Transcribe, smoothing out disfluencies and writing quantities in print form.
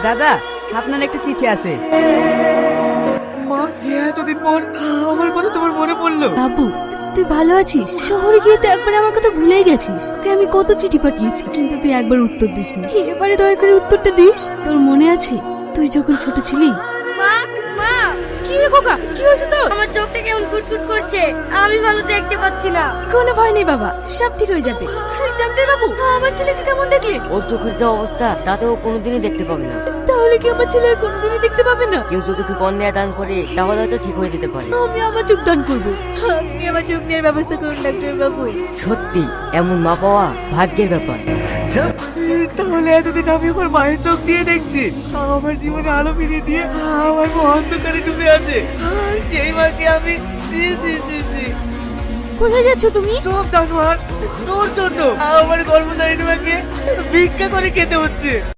দাদা, আপনার একটা চিঠি আছে। মা, এতদিন পর আমার কথা তোমার মনে পড়লো? বাবু, তুই ভালো আছিস? শহরে গিয়ে তো একবার আমার কথা ভুলেই গেছিস। তোকে আমি কত চিঠি পাঠিয়েছি, কিন্তু তুই একবার উত্তর দিসনি। এবারে দয়া করে উত্তরটা দিস। তোর মনে আছে তুই যখন ছোট ছিলি? মা, মা, কি রে খোকা, কি হয়েছে তোর? আমার চোখটা কেমন কুটকুট করছে, আমি ভালো দেখতে পাচ্ছি না। কোনো ভয় নেই বাবা, সব ঠিক হয়ে যাবে। ডাক্তার বাবু, আমার ছেলেকে কেমন দেখলে? ওর চোখের যা অবস্থা তাতে ও কোনোদিনই দেখতে পাবে না। তাহলে কি আমার ছেলে আর কোনোদিনই দেখতে পাবে না? কেউ যদি ওকে কন্যা দান করে তাহলে হয়তো ঠিক হয়ে যেতে পারে। আমি আমার চোখ দান করবো। আপনি আমার চোখ নেওয়ার ব্যবস্থা করুন ডাক্তার বাবু। সত্যি এমন মা পাওয়া ভাগ্যের ব্যাপার। তাহলে এতদিন আমি আমার মায়ের চোখ দিয়ে দেখছি, আমার জীবনে আলো ফিরিয়ে দিয়ে আমার মা অন্ধকারে ডুবে আছে, আর সেই মাকে আমি ছি ছি ছি ছি। কোথায় যাচ্ছ তুমি? চোখ জানোয়ার, তোর জন্য আমার গর্ভধারিণী মাকে ভিক্ষা করে খেতে হচ্ছে।